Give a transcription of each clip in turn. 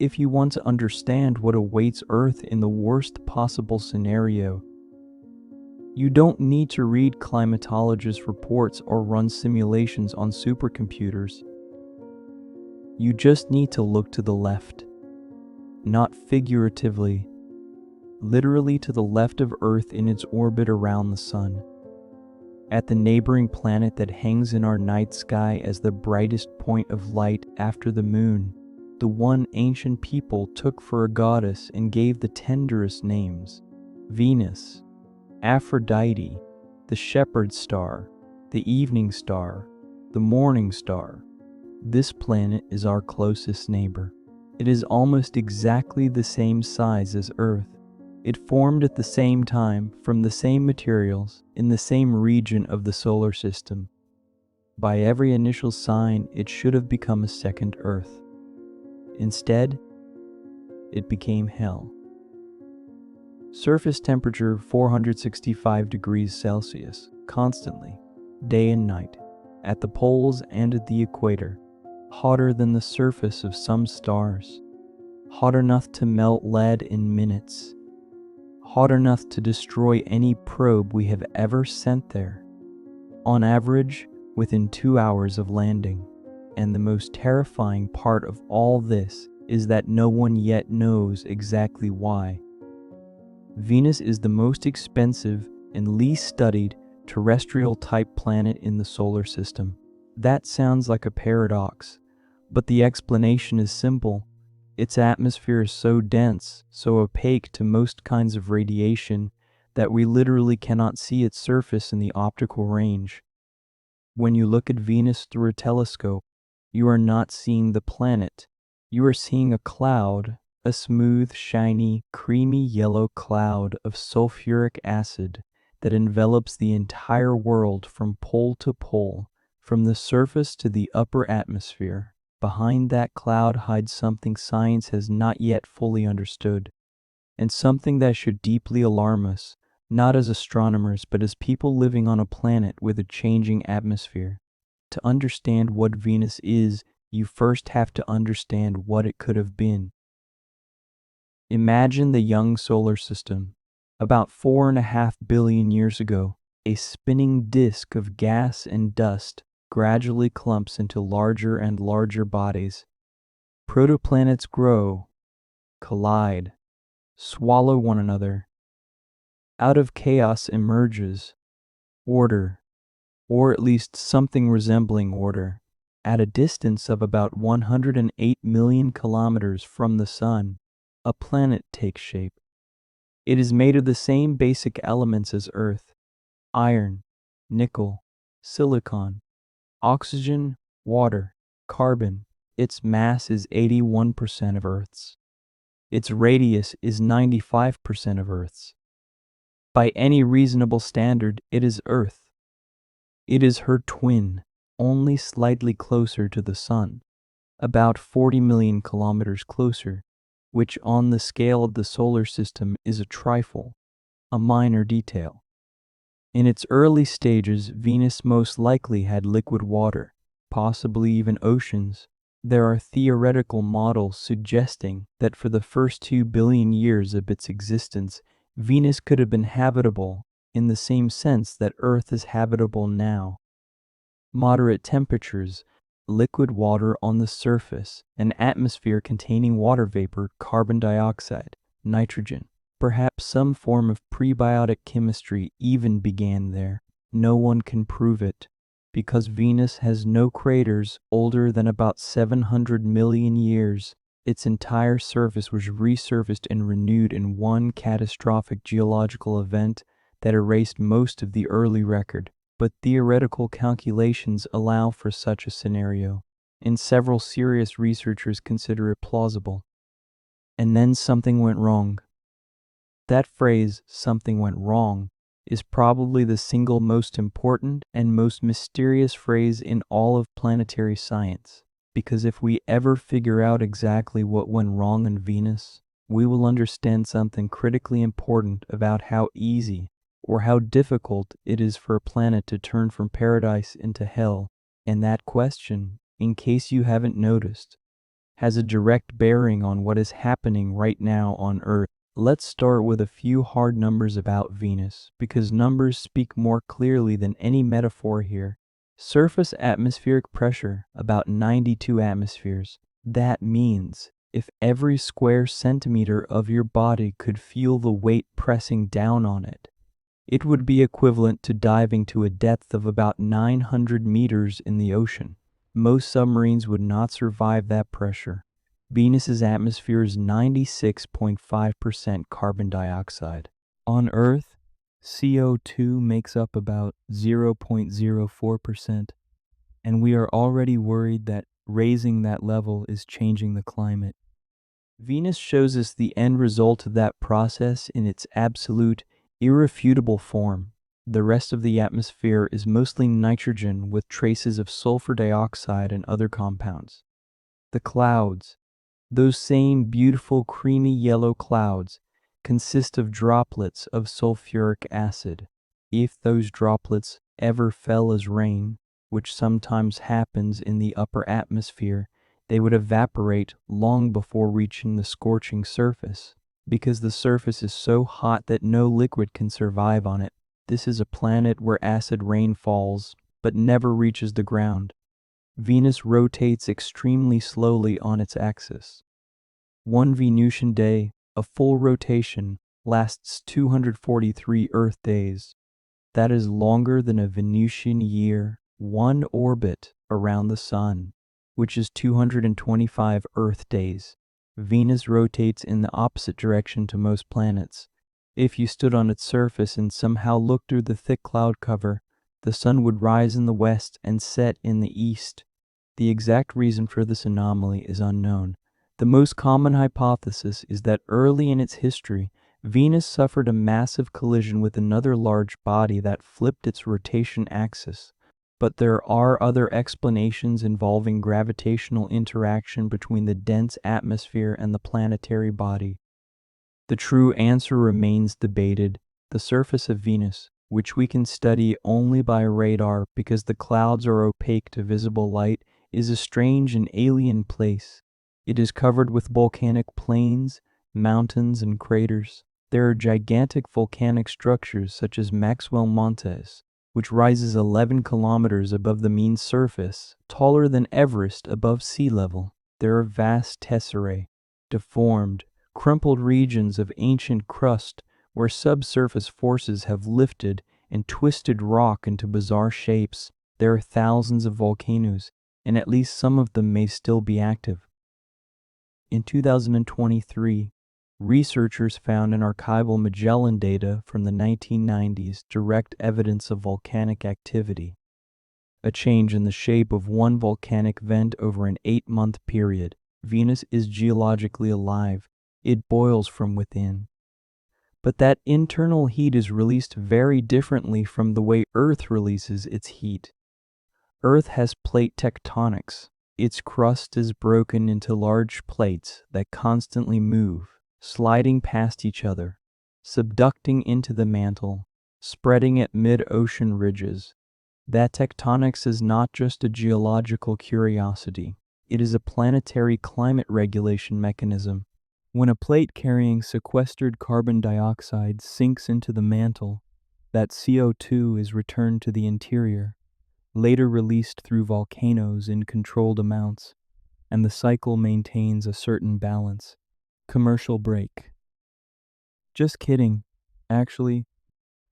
If you want to understand what awaits Earth in the worst possible scenario, you don't need to read climatologist reports or run simulations on supercomputers. You just need to look to the left. Not figuratively, literally to the left of Earth in its orbit around the Sun. At the neighboring planet that hangs in our night sky as the brightest point of light after the Moon, the one ancient people took for a goddess and gave the tenderest names: Venus, Aphrodite, the shepherd star, the evening star, the morning star. This planet is our closest neighbor. It is almost exactly the same size as Earth. It formed at the same time from the same materials in the same region of the solar system. By every initial sign, it should have become a second Earth. Instead, it became hell. Surface temperature 465 degrees Celsius, constantly, day and night, at the poles and at the equator, hotter than the surface of some stars, hot enough to melt lead in minutes, hot enough to destroy any probe we have ever sent there, on average within 2 hours of landing. And the most terrifying part of all this is that no one yet knows exactly why. Venus is the most expensive and least studied terrestrial-type planet in the solar system. That sounds like a paradox, but the explanation is simple. Its atmosphere is so dense, so opaque to most kinds of radiation, that we literally cannot see its surface in the optical range. When you look at Venus through a telescope, you are not seeing the planet. You are seeing a cloud, a smooth, shiny, creamy yellow cloud of sulfuric acid that envelops the entire world from pole to pole, from the surface to the upper atmosphere. Behind that cloud hides something science has not yet fully understood, and something that should deeply alarm us, not as astronomers, but as people living on a planet with a changing atmosphere. To understand what Venus is, you first have to understand what it could have been. Imagine the young solar system. About 4.5 billion years ago, a spinning disk of gas and dust gradually clumps into larger and larger bodies. Protoplanets grow, collide, swallow one another. Out of chaos emerges order, or at least something resembling order. At a distance of about 108 million kilometers from the Sun, a planet takes shape. It is made of the same basic elements as Earth: iron, nickel, silicon, oxygen, water, carbon. Its mass is 81% of Earth's. Its radius is 95% of Earth's. By any reasonable standard, it is Earth. It is her twin, only slightly closer to the Sun, about 40 million kilometers closer, which on the scale of the solar system is a trifle, a minor detail. In its early stages, Venus most likely had liquid water, possibly even oceans. There are theoretical models suggesting that for the first 2 billion years of its existence, Venus could have been habitable in the same sense that Earth is habitable now. Moderate temperatures, liquid water on the surface, an atmosphere containing water vapor, carbon dioxide, nitrogen. Perhaps some form of prebiotic chemistry even began there. No one can prove it, because Venus has no craters older than about 700 million years. Its entire surface was resurfaced and renewed in one catastrophic geological event that erased most of the early record. But theoretical calculations allow for such a scenario, and several serious researchers consider it plausible. And then something went wrong. That phrase, "something went wrong," is probably the single most important and most mysterious phrase in all of planetary science, because if we ever figure out exactly what went wrong on Venus, we will understand something critically important about how easy or how difficult it is for a planet to turn from paradise into hell. And that question, in case you haven't noticed, has a direct bearing on what is happening right now on Earth. Let's start with a few hard numbers about Venus, because numbers speak more clearly than any metaphor here. Surface atmospheric pressure, about 92 atmospheres. That means if every square centimeter of your body could feel the weight pressing down on it, it would be equivalent to diving to a depth of about 900 meters in the ocean. Most submarines would not survive that pressure. Venus's atmosphere is 96.5% carbon dioxide. On Earth, CO2 makes up about 0.04%, and we are already worried that raising that level is changing the climate. Venus shows us the end result of that process in its absolute, irrefutable form. The rest of the atmosphere is mostly nitrogen with traces of sulfur dioxide and other compounds. The clouds, those same beautiful creamy yellow clouds, consist of droplets of sulfuric acid. If those droplets ever fell as rain, which sometimes happens in the upper atmosphere, they would evaporate long before reaching the scorching surface, because the surface is so hot that no liquid can survive on it. This is a planet where acid rain falls, but never reaches the ground. Venus rotates extremely slowly on its axis. One Venusian day, a full rotation, lasts 243 Earth days. That is longer than a Venusian year. One orbit around the Sun, which is 225 Earth days. Venus rotates in the opposite direction to most planets. If you stood on its surface and somehow looked through the thick cloud cover, the sun would rise in the west and set in the east. The exact reason for this anomaly is unknown. The most common hypothesis is that early in its history, Venus suffered a massive collision with another large body that flipped its rotation axis. But there are other explanations involving gravitational interaction between the dense atmosphere and the planetary body. The true answer remains debated. The surface of Venus, which we can study only by radar because the clouds are opaque to visible light, is a strange and alien place. It is covered with volcanic plains, mountains, and craters. There are gigantic volcanic structures such as Maxwell Montes, which rises 11 kilometers above the mean surface, taller than Everest above sea level. There are vast tesserae, deformed, crumpled regions of ancient crust where subsurface forces have lifted and twisted rock into bizarre shapes. There are thousands of volcanoes, and at least some of them may still be active. In 2023, researchers found in archival Magellan data from the 1990s direct evidence of volcanic activity. A change in the shape of one volcanic vent over an 8-month period. Venus is geologically alive. It boils from within. But that internal heat is released very differently from the way Earth releases its heat. Earth has plate tectonics. Its crust is broken into large plates that constantly move, sliding past each other, subducting into the mantle, spreading at mid-ocean ridges. That tectonics is not just a geological curiosity. It is a planetary climate regulation mechanism. When a plate carrying sequestered carbon dioxide sinks into the mantle, that CO2 is returned to the interior, later released through volcanoes in controlled amounts, and the cycle maintains a certain balance. Commercial break. Just kidding. Actually,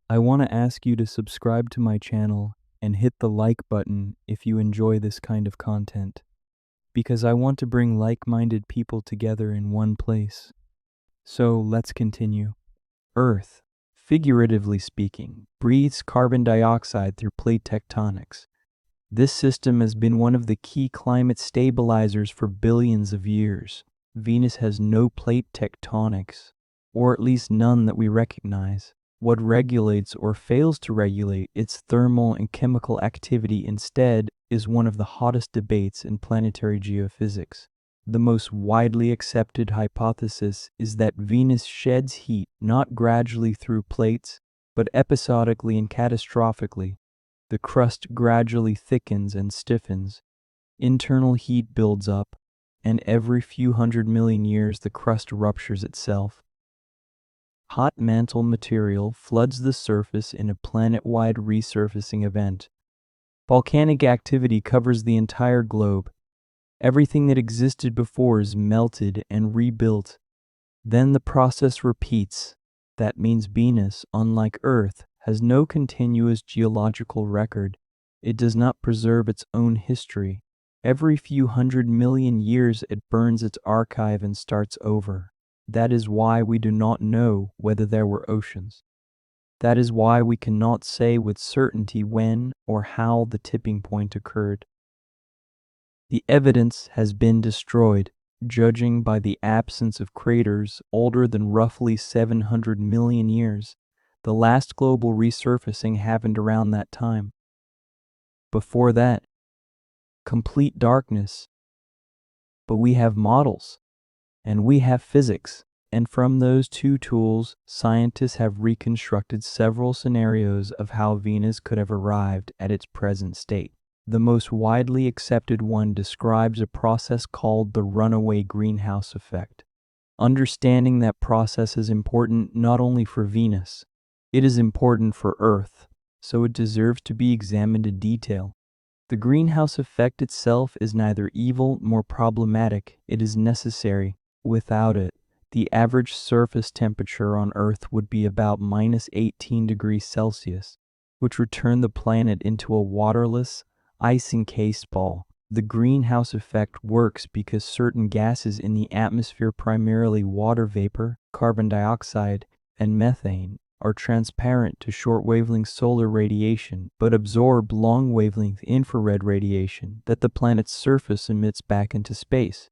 I want to ask you to subscribe to my channel and hit the like button if you enjoy this kind of content, because I want to bring like-minded people together in one place. So let's continue. Earth, figuratively speaking, breathes carbon dioxide through plate tectonics. This system has been one of the key climate stabilizers for billions of years. Venus has no plate tectonics, or at least none that we recognize. What regulates or fails to regulate its thermal and chemical activity instead is one of the hottest debates in planetary geophysics. The most widely accepted hypothesis is that Venus sheds heat not gradually through plates, but episodically and catastrophically. The crust gradually thickens and stiffens. Internal heat builds up, and every few 100 million years the crust ruptures itself. Hot mantle material floods the surface in a planet-wide resurfacing event. Volcanic activity covers the entire globe. Everything that existed before is melted and rebuilt. Then the process repeats. That means Venus, unlike Earth, has no continuous geological record. It does not preserve its own history. Every few 100 million years it burns its archive and starts over. That is why we do not know whether there were oceans. That is why we cannot say with certainty when or how the tipping point occurred. The evidence has been destroyed, judging by the absence of craters older than roughly 700 million years. The last global resurfacing happened around that time. Before that, complete darkness. But we have models, and we have physics, and from those two tools, scientists have reconstructed several scenarios of how Venus could have arrived at its present state. The most widely accepted one describes a process called the runaway greenhouse effect. Understanding that process is important not only for Venus, it is important for Earth, so it deserves to be examined in detail. The greenhouse effect itself is neither evil nor problematic, it is necessary. Without it, the average surface temperature on Earth would be about -18 degrees Celsius, which would turn the planet into a waterless, ice-encased ball. The greenhouse effect works because certain gases in the atmosphere, primarily water vapor, carbon dioxide, and methane, are transparent to short-wavelength solar radiation but absorb long-wavelength infrared radiation that the planet's surface emits back into space.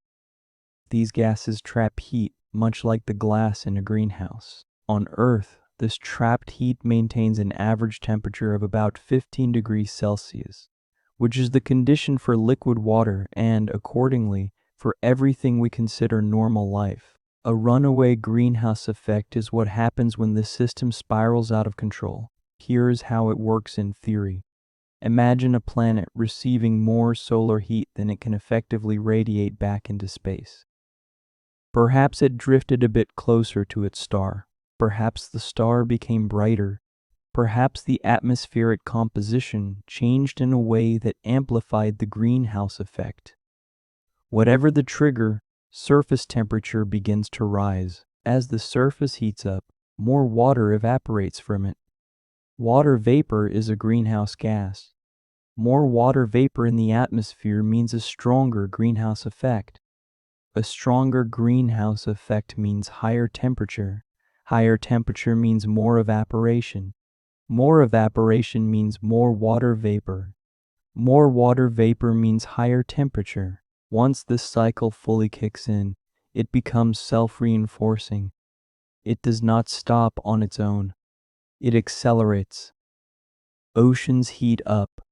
These gases trap heat, much like the glass in a greenhouse. On Earth, this trapped heat maintains an average temperature of about 15 degrees Celsius, which is the condition for liquid water and, accordingly, for everything we consider normal life. A runaway greenhouse effect is what happens when the system spirals out of control. Here is how it works in theory. Imagine a planet receiving more solar heat than it can effectively radiate back into space. Perhaps it drifted a bit closer to its star. Perhaps the star became brighter. Perhaps the atmospheric composition changed in a way that amplified the greenhouse effect. Whatever the trigger, surface temperature begins to rise. As the surface heats up, more water evaporates from it. Water vapor is a greenhouse gas. More water vapor in the atmosphere means a stronger greenhouse effect. A stronger greenhouse effect means higher temperature. Higher temperature means more evaporation. More evaporation means more water vapor. More water vapor means higher temperature. Once this cycle fully kicks in, it becomes self-reinforcing. It does not stop on its own. It accelerates. Oceans heat up.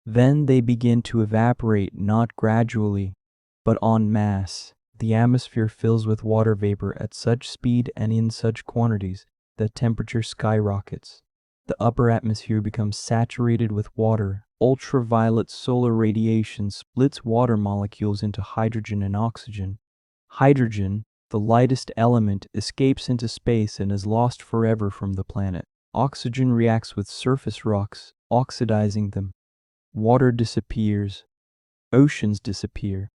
Then they begin to evaporate, not gradually, but en masse. The atmosphere fills with water vapor at such speed and in such quantities that temperature skyrockets. The upper atmosphere becomes saturated with water. Ultraviolet solar radiation splits water molecules into hydrogen and oxygen. Hydrogen, the lightest element, escapes into space and is lost forever from the planet. Oxygen reacts with surface rocks, oxidizing them. Water disappears. Oceans disappear.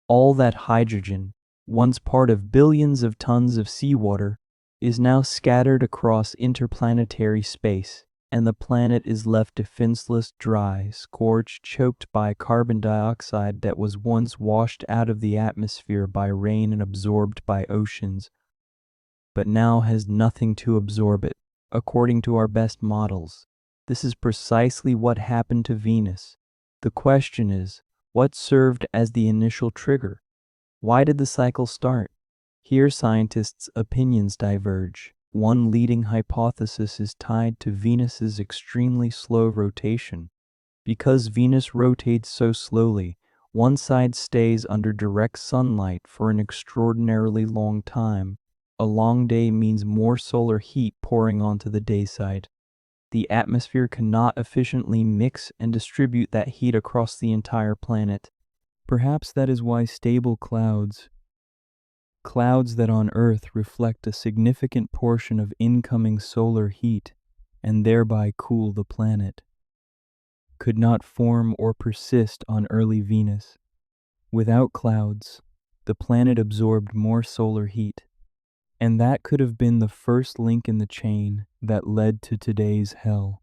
All that hydrogen, once part of billions of tons of seawater, is now scattered across interplanetary space, and the planet is left defenseless, dry, scorched, choked by carbon dioxide that was once washed out of the atmosphere by rain and absorbed by oceans, but now has nothing to absorb it, according to our best models. This is precisely what happened to Venus. The question is, what served as the initial trigger? Why did the cycle start? Here scientists' opinions diverge. One leading hypothesis is tied to Venus's extremely slow rotation. Because Venus rotates so slowly, one side stays under direct sunlight for an extraordinarily long time. A long day means more solar heat pouring onto the day side. The atmosphere cannot efficiently mix and distribute that heat across the entire planet. Perhaps that is why stable clouds, clouds that on Earth reflect a significant portion of incoming solar heat and thereby cool the planet, could not form or persist on early Venus. Without clouds, the planet absorbed more solar heat, and that could have been the first link in the chain that led to today's hell.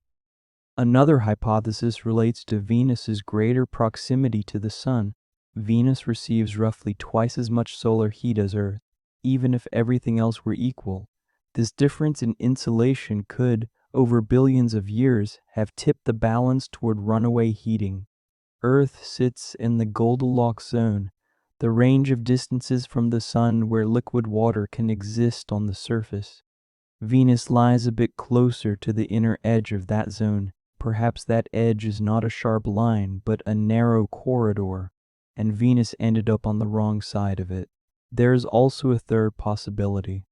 Another hypothesis relates to Venus's greater proximity to the Sun. Venus receives roughly twice as much solar heat as Earth, even if everything else were equal. This difference in insulation could, over billions of years, have tipped the balance toward runaway heating. Earth sits in the Goldilocks zone, the range of distances from the Sun where liquid water can exist on the surface. Venus lies a bit closer to the inner edge of that zone. Perhaps that edge is not a sharp line, but a narrow corridor, and Venus ended up on the wrong side of it. There is also a third possibility,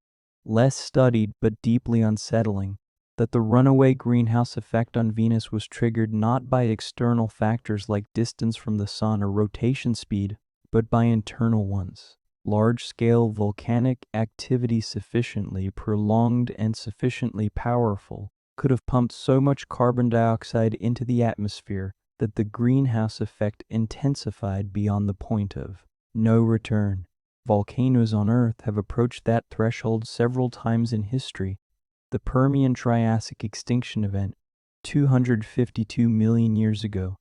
less studied but deeply unsettling, that the runaway greenhouse effect on Venus was triggered not by external factors like distance from the Sun or rotation speed, but by internal ones. Large-scale volcanic activity sufficiently prolonged and sufficiently powerful could have pumped so much carbon dioxide into the atmosphere that the greenhouse effect intensified beyond the point of no return. Volcanoes on Earth have approached that threshold several times in history. The Permian Triassic extinction event, 252 million years ago,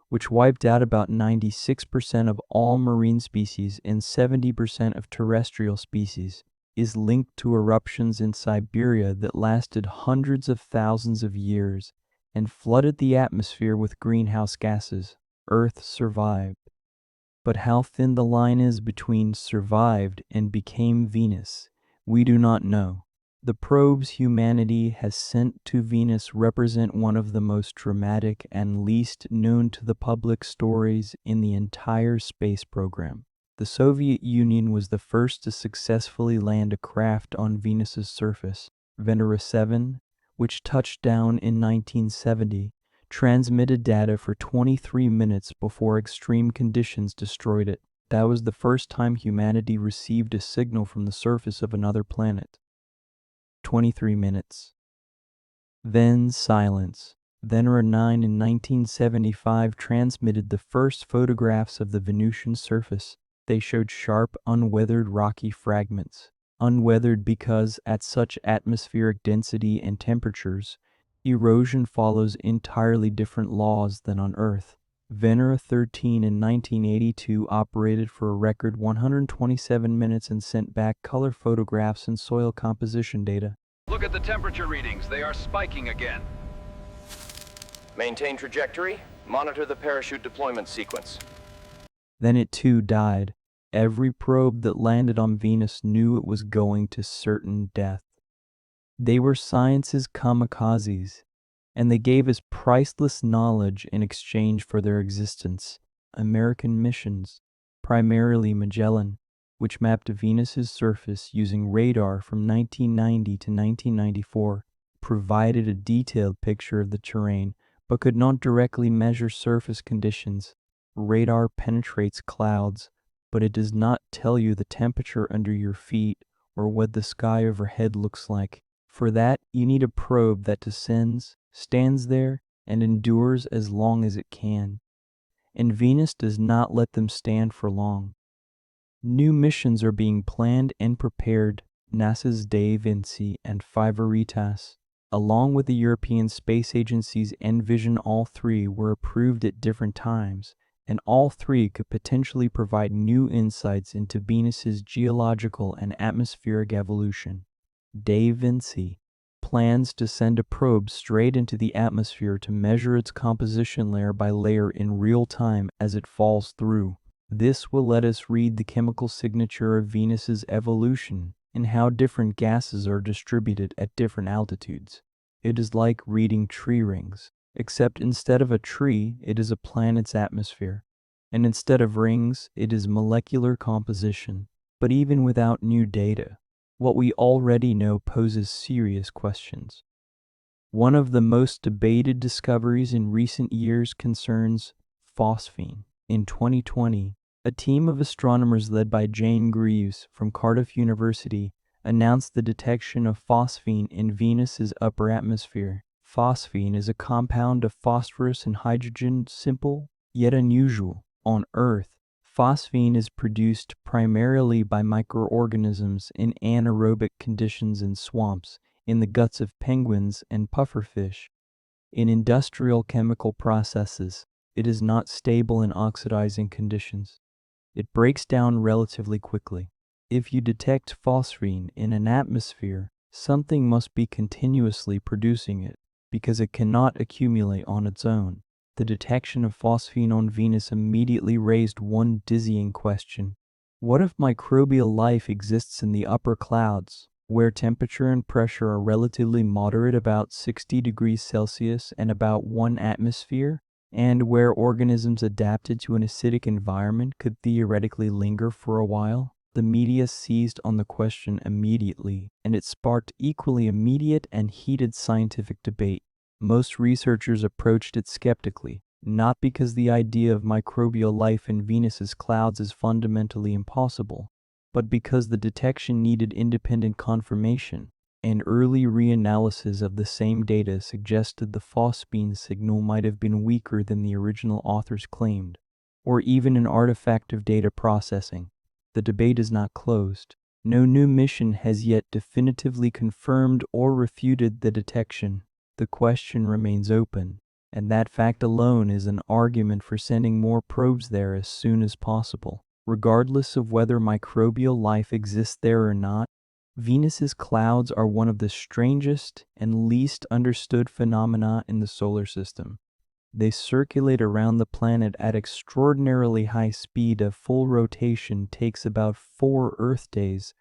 which wiped out about 96% of all marine species and 70% of terrestrial species, is linked to eruptions in Siberia that lasted hundreds of thousands of years and flooded the atmosphere with greenhouse gases. Earth survived. But how thin the line is between survived and became Venus, we do not know. The probes humanity has sent to Venus represent one of the most dramatic and least known to the public stories in the entire space program. The Soviet Union was the first to successfully land a craft on Venus's surface. Venera 7, which touched down in 1970, transmitted data for 23 minutes before extreme conditions destroyed it. That was the first time humanity received a signal from the surface of another planet. 23 minutes. Then silence. Venera 9 in 1975 transmitted the first photographs of the Venusian surface. They showed sharp, unweathered rocky fragments. Unweathered because, at such atmospheric density and temperatures, erosion follows entirely different laws than on Earth. Venera 13 in 1982 operated for a record 127 minutes and sent back color photographs and soil composition data. Look at the temperature readings. They are spiking again. Maintain trajectory. Monitor the parachute deployment sequence. Then it too died. Every probe that landed on Venus knew it was going to certain death. They were science's kamikazes, and they gave us priceless knowledge in exchange for their existence. American missions, primarily Magellan, which mapped Venus's surface using radar from 1990 to 1994, provided a detailed picture of the terrain, but could not directly measure surface conditions. Radar penetrates clouds, but it does not tell you the temperature under your feet or what the sky overhead looks like. For that, you need a probe that descends, stands there, and endures as long as it can. And Venus does not let them stand for long. New missions are being planned and prepared. NASA's Da Vinci and Favoritas, along with the European Space Agency's Envision, all three were approved at different times, and all three could potentially provide new insights into Venus's geological and atmospheric evolution. Da Vinci plans to send a probe straight into the atmosphere to measure its composition layer by layer in real time as it falls through. This will let us read the chemical signature of Venus's evolution and how different gases are distributed at different altitudes. It is like reading tree rings, except instead of a tree, it is a planet's atmosphere, and instead of rings, it is molecular composition. But even without new data, what we already know poses serious questions. One of the most debated discoveries in recent years concerns phosphine. In 2020, A team of astronomers led by Jane Greaves from Cardiff University announced the detection of phosphine in Venus's upper atmosphere. Phosphine is a compound of phosphorus and hydrogen, simple yet unusual. On Earth, phosphine is produced primarily by microorganisms in anaerobic conditions in swamps, in the guts of penguins and pufferfish. In industrial chemical processes, it is not stable in oxidizing conditions. It breaks down relatively quickly. If you detect phosphine in an atmosphere, something must be continuously producing it, because it cannot accumulate on its own. The detection of phosphine on Venus immediately raised one dizzying question. What if microbial life exists in the upper clouds, where temperature and pressure are relatively moderate, about 60 degrees Celsius and about 1 atmosphere, and where organisms adapted to an acidic environment could theoretically linger for a while? The media seized on the question immediately, and it sparked equally immediate and heated scientific debate. Most researchers approached it skeptically, not because the idea of microbial life in Venus's clouds is fundamentally impossible, but because the detection needed independent confirmation. An early reanalysis of the same data suggested the phosphine signal might have been weaker than the original authors claimed, or even an artifact of data processing. The debate is not closed. No new mission has yet definitively confirmed or refuted the detection. The question remains open, and that fact alone is an argument for sending more probes there as soon as possible. Regardless of whether microbial life exists there or not, Venus's clouds are one of the strangest and least understood phenomena in the solar system. They circulate around the planet at extraordinarily high speed. A full rotation takes about 4 Earth days,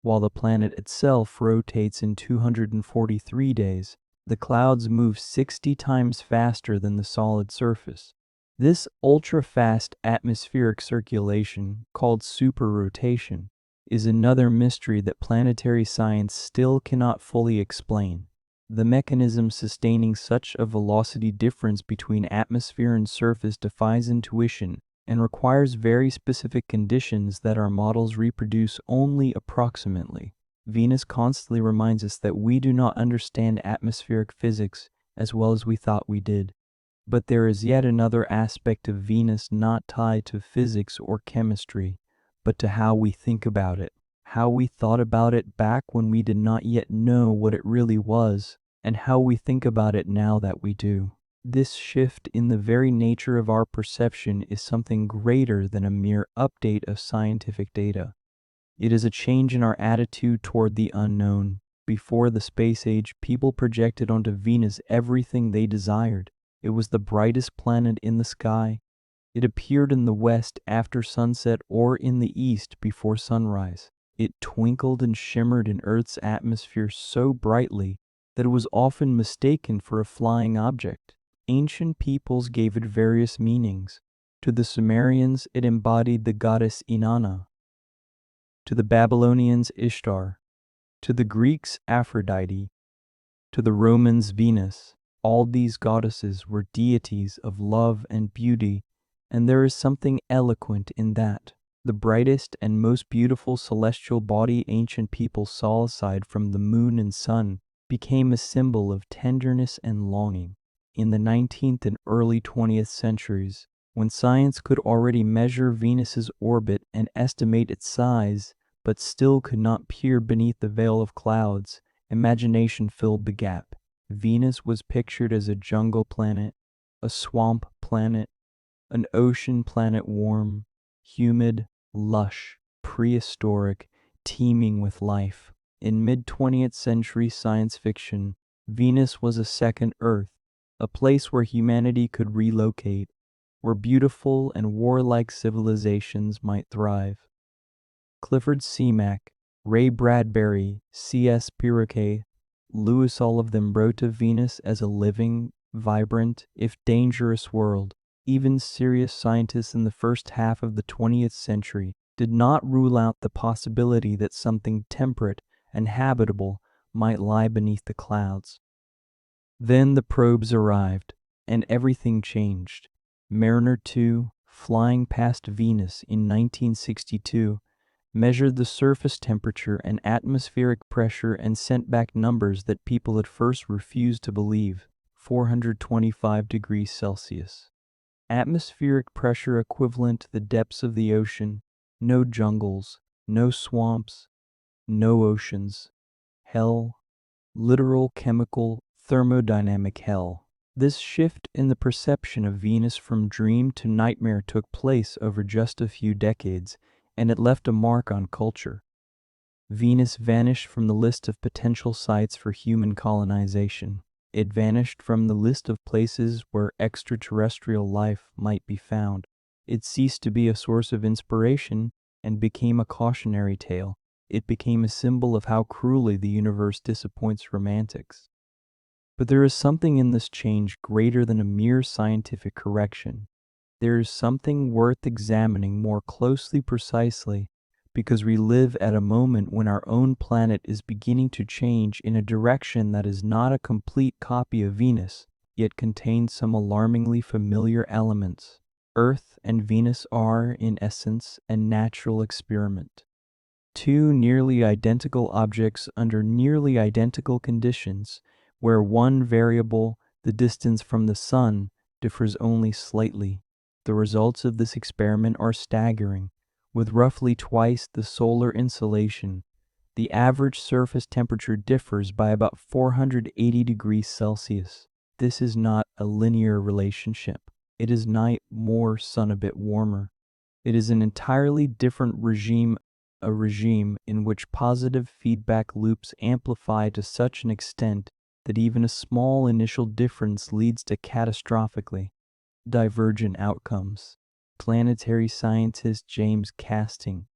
while the planet itself rotates in 243 days. The clouds move 60 times faster than the solid surface. This ultra-fast atmospheric circulation, called superrotation, is another mystery that planetary science still cannot fully explain. The mechanism sustaining such a velocity difference between atmosphere and surface defies intuition and requires very specific conditions that our models reproduce only approximately. Venus constantly reminds us that we do not understand atmospheric physics as well as we thought we did. But there is yet another aspect of Venus not tied to physics or chemistry, but to how we think about it, how we thought about it back when we did not yet know what it really was, and how we think about it now that we do. This shift in the very nature of our perception is something greater than a mere update of scientific data. It is a change in our attitude toward the unknown. Before the space age, people projected onto Venus everything they desired. It was the brightest planet in the sky. It appeared in the west after sunset or in the east before sunrise. It twinkled and shimmered in Earth's atmosphere so brightly that it was often mistaken for a flying object. Ancient peoples gave it various meanings. To the Sumerians, it embodied the goddess Inanna. To the Babylonians, Ishtar. To the Greeks, Aphrodite. To the Romans, Venus. All these goddesses were deities of love and beauty, and there is something eloquent in that. The brightest and most beautiful celestial body ancient people saw aside from the moon and sun became a symbol of tenderness and longing. In the 19th and early 20th centuries, when science could already measure Venus's orbit and estimate its size, but still could not peer beneath the veil of clouds, imagination filled the gap. Venus was pictured as a jungle planet, a swamp planet, an ocean planet, warm, humid, lush, prehistoric, teeming with life. In mid-20th century science fiction, Venus was a second Earth, a place where humanity could relocate, where beautiful and warlike civilizations might thrive. Clifford Seamack, Ray Bradbury, C.S. Pirroquet, Lewis, all of them wrote of Venus as a living, vibrant, if dangerous world. Even serious scientists in the first half of the 20th century did not rule out the possibility that something temperate and habitable might lie beneath the clouds. Then the probes arrived, and everything changed. Mariner 2, flying past Venus in 1962, measured the surface temperature and atmospheric pressure and sent back numbers that people at first refused to believe: 425 degrees Celsius. Atmospheric pressure equivalent to the depths of the ocean, no jungles, no swamps, no oceans. Hell, literal chemical, thermodynamic hell. This shift in the perception of Venus from dream to nightmare took place over just a few decades, and it left a mark on culture. Venus vanished from the list of potential sites for human colonization. It vanished from the list of places where extraterrestrial life might be found. It ceased to be a source of inspiration and became a cautionary tale. It became a symbol of how cruelly the universe disappoints romantics. But there is something in this change greater than a mere scientific correction. There is something worth examining more closely, precisely because we live at a moment when our own planet is beginning to change in a direction that is not a complete copy of Venus, yet contains some alarmingly familiar elements. Earth and Venus are, in essence, a natural experiment. Two nearly identical objects under nearly identical conditions, where one variable, the distance from the Sun, differs only slightly. The results of this experiment are staggering. With roughly twice the solar insolation, the average surface temperature differs by about 480 degrees Celsius. This is not a linear relationship. It is night more, sun a bit warmer. It is an entirely different regime, a regime in which positive feedback loops amplify to such an extent that even a small initial difference leads to catastrophically divergent outcomes. Planetary scientist James Casting,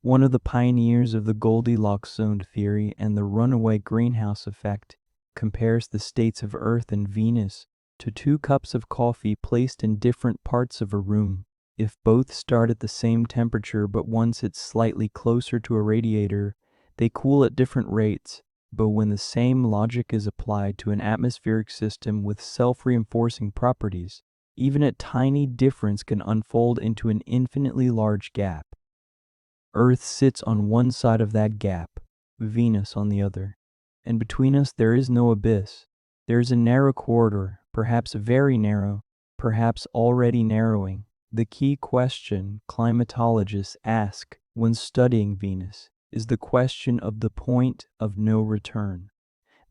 one of the pioneers of the Goldilocks zone theory and the runaway greenhouse effect, compares the states of Earth and Venus to two cups of coffee placed in different parts of a room. If both start at the same temperature but one sits slightly closer to a radiator, they cool at different rates. But when the same logic is applied to an atmospheric system with self-reinforcing properties, even a tiny difference can unfold into an infinitely large gap. Earth sits on one side of that gap, Venus on the other. And between us there is no abyss. There is a narrow corridor, perhaps very narrow, perhaps already narrowing. The key question climatologists ask when studying Venus is the question of the point of no return.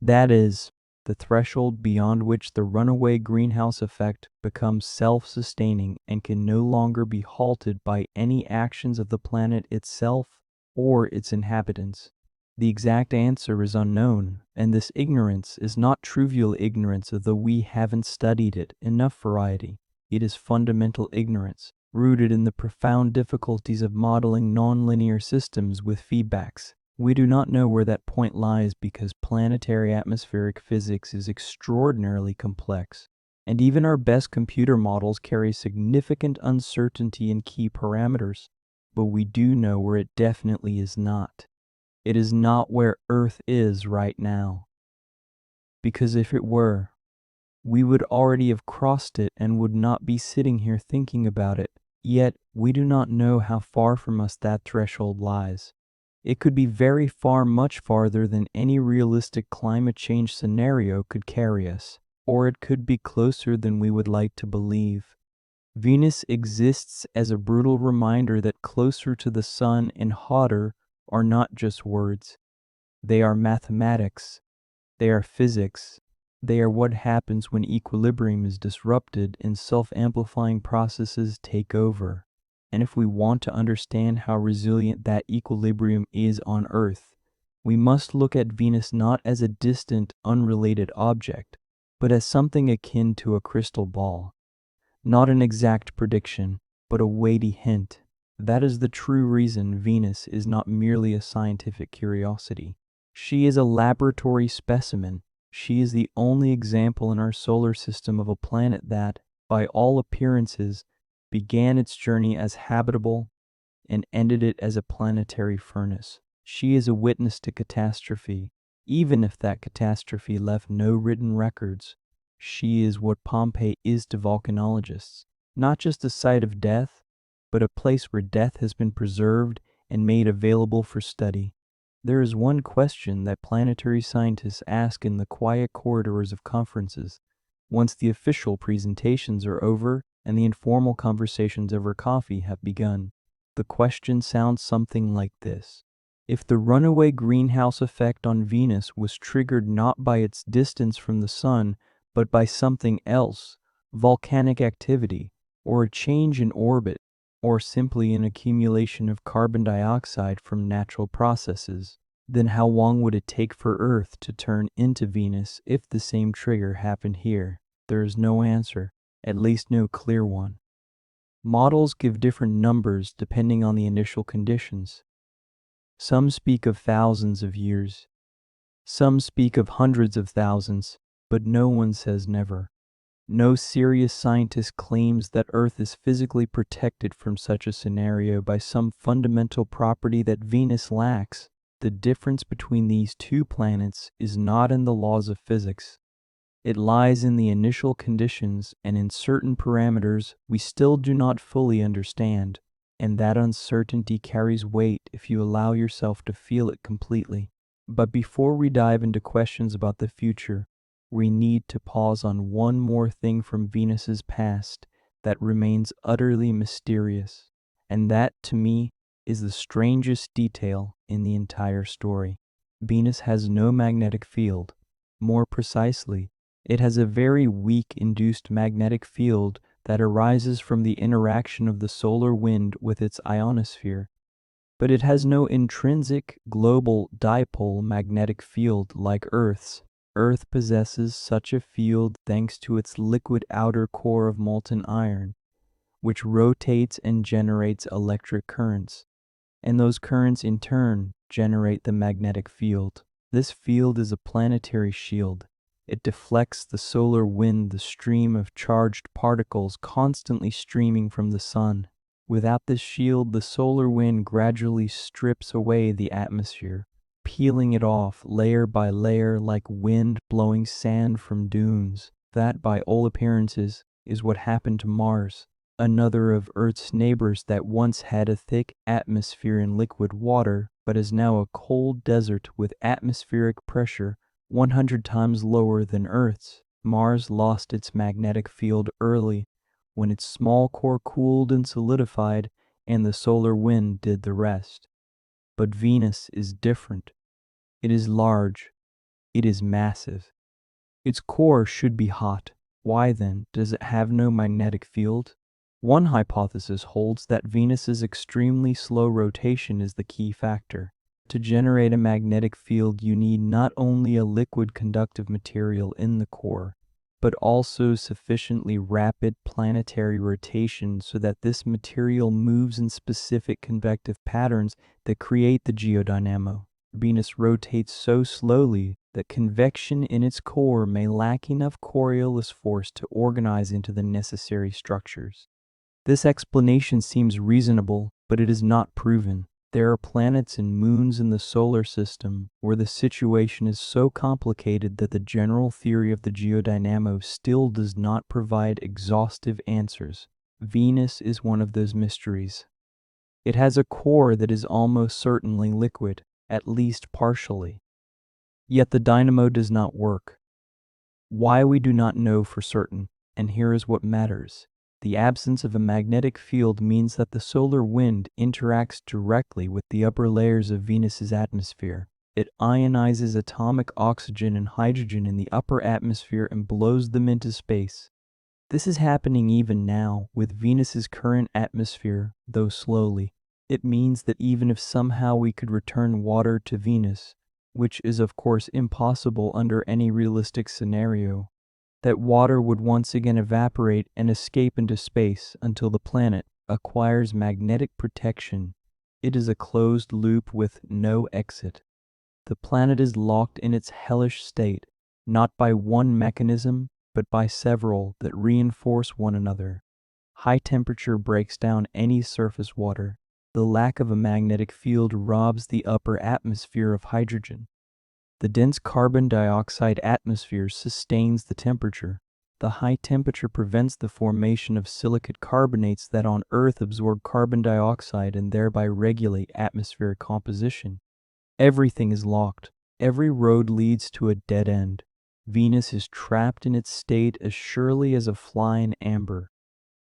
That is, the threshold beyond which the runaway greenhouse effect becomes self-sustaining and can no longer be halted by any actions of the planet itself or its inhabitants. The exact answer is unknown, and this ignorance is not trivial ignorance, though we haven't studied it enough variety. It is fundamental ignorance, rooted in the profound difficulties of modeling nonlinear systems with feedbacks. We do not know where that point lies because planetary atmospheric physics is extraordinarily complex, and even our best computer models carry significant uncertainty in key parameters. But we do know where it definitely is not. It is not where Earth is right now. Because if it were, we would already have crossed it and would not be sitting here thinking about it. Yet, we do not know how far from us that threshold lies. It could be very far, much farther than any realistic climate change scenario could carry us, or it could be closer than we would like to believe. Venus exists as a brutal reminder that closer to the sun and hotter are not just words. They are mathematics. They are physics. They are what happens when equilibrium is disrupted and self-amplifying processes take over. And if we want to understand how resilient that equilibrium is on Earth, we must look at Venus not as a distant, unrelated object, but as something akin to a crystal ball. Not an exact prediction, but a weighty hint. That is the true reason Venus is not merely a scientific curiosity. She is a laboratory specimen. She is the only example in our solar system of a planet that, by all appearances, began its journey as habitable and ended it as a planetary furnace. She is a witness to catastrophe, even if that catastrophe left no written records. She is what Pompeii is to volcanologists. not just a site of death, but a place where death has been preserved and made available for study. There is one question that planetary scientists ask in the quiet corridors of conferences, once the official presentations are over and the informal conversations over coffee have begun. The question sounds something like this. If the runaway greenhouse effect on Venus was triggered not by its distance from the Sun, but by something else, volcanic activity, or a change in orbit, or simply an accumulation of carbon dioxide from natural processes, then how long would it take for Earth to turn into Venus if the same trigger happened here? There is no answer, at least no clear one. Models give different numbers depending on the initial conditions. Some speak of thousands of years. Some speak of hundreds of thousands, but no one says never. No serious scientist claims that Earth is physically protected from such a scenario by some fundamental property that Venus lacks. The difference between these two planets is not in the laws of physics. It lies in the initial conditions and in certain parameters we still do not fully understand, and that uncertainty carries weight if you allow yourself to feel it completely. But before we dive into questions about the future, we need to pause on one more thing from Venus's past that remains utterly mysterious, and that, to me, is the strangest detail in the entire story. Venus has no magnetic field. More precisely, it has a very weak induced magnetic field that arises from the interaction of the solar wind with its ionosphere. But it has no intrinsic global dipole magnetic field like Earth's. Earth possesses such a field thanks to its liquid outer core of molten iron, which rotates and generates electric currents, and those currents in turn generate the magnetic field. This field is a planetary shield. It deflects the solar wind, the stream of charged particles constantly streaming from the sun. Without this shield, the solar wind gradually strips away the atmosphere, peeling it off layer by layer like wind blowing sand from dunes. That, by all appearances, is what happened to Mars, another of Earth's neighbors that once had a thick atmosphere and liquid water, but is now a cold desert with atmospheric pressure 100 times lower than Earth's. Mars lost its magnetic field early, when its small core cooled and solidified, and the solar wind did the rest. But Venus is different. It is large. It is massive. Its core should be hot. Why then does it have no magnetic field? One hypothesis holds that Venus's extremely slow rotation is the key factor. To generate a magnetic field, you need not only a liquid conductive material in the core, but also sufficiently rapid planetary rotation so that this material moves in specific convective patterns that create the geodynamo. Venus rotates so slowly that convection in its core may lack enough Coriolis force to organize into the necessary structures. This explanation seems reasonable, but it is not proven. There are planets and moons in the solar system where the situation is so complicated that the general theory of the geodynamo still does not provide exhaustive answers. Venus is one of those mysteries. It has a core that is almost certainly liquid, at least partially. Yet the dynamo does not work. Why we do not know for certain, and here is what matters. The absence of a magnetic field means that the solar wind interacts directly with the upper layers of Venus's atmosphere. It ionizes atomic oxygen and hydrogen in the upper atmosphere and blows them into space. This is happening even now with Venus's current atmosphere, though slowly. It means that even if somehow we could return water to Venus, which is of course impossible under any realistic scenario, that water would once again evaporate and escape into space until the planet acquires magnetic protection. It is a closed loop with no exit. The planet is locked in its hellish state, not by one mechanism, but by several that reinforce one another. High temperature breaks down any surface water. The lack of a magnetic field robs the upper atmosphere of hydrogen. The dense carbon dioxide atmosphere sustains the temperature. The high temperature prevents the formation of silicate carbonates that on Earth absorb carbon dioxide and thereby regulate atmospheric composition. Everything is locked. Every road leads to a dead end. Venus is trapped in its state as surely as a fly in amber.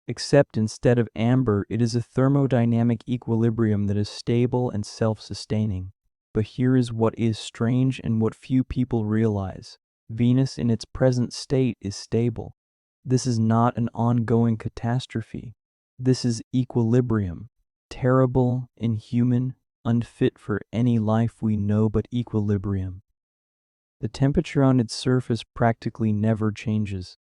Except instead of amber, it is a thermodynamic equilibrium that is stable and self-sustaining. But here is what is strange and what few people realize. Venus in its present state is stable. This is not an ongoing catastrophe. This is equilibrium, terrible, inhuman, unfit for any life we know but equilibrium. The temperature on its surface practically never changes,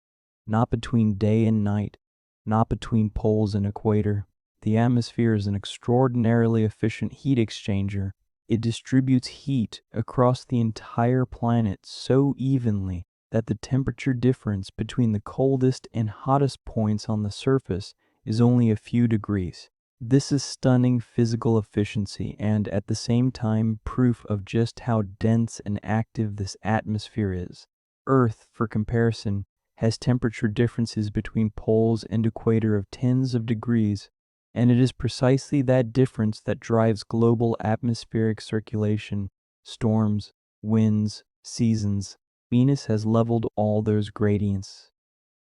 not between day and night, not between poles and equator. The atmosphere is an extraordinarily efficient heat exchanger. It distributes heat across the entire planet so evenly that the temperature difference between the coldest and hottest points on the surface is only a few degrees. This is stunning physical efficiency and, at the same time, proof of just how dense and active this atmosphere is. Earth, for comparison, has temperature differences between poles and equator of tens of degrees, and it is precisely that difference that drives global atmospheric circulation, storms, winds, seasons. Venus has leveled all those gradients.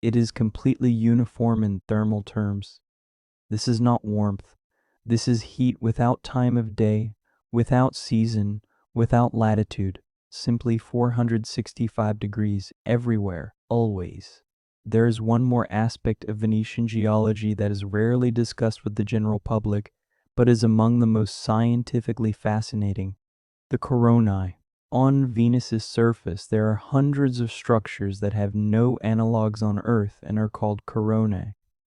It is completely uniform in thermal terms. This is not warmth. This is heat without time of day, without season, without latitude, simply 465 degrees everywhere, always. There is one more aspect of Venetian geology that is rarely discussed with the general public, but is among the most scientifically fascinating: the coronae. On Venus's surface, there are hundreds of structures that have no analogues on Earth and are called coronae.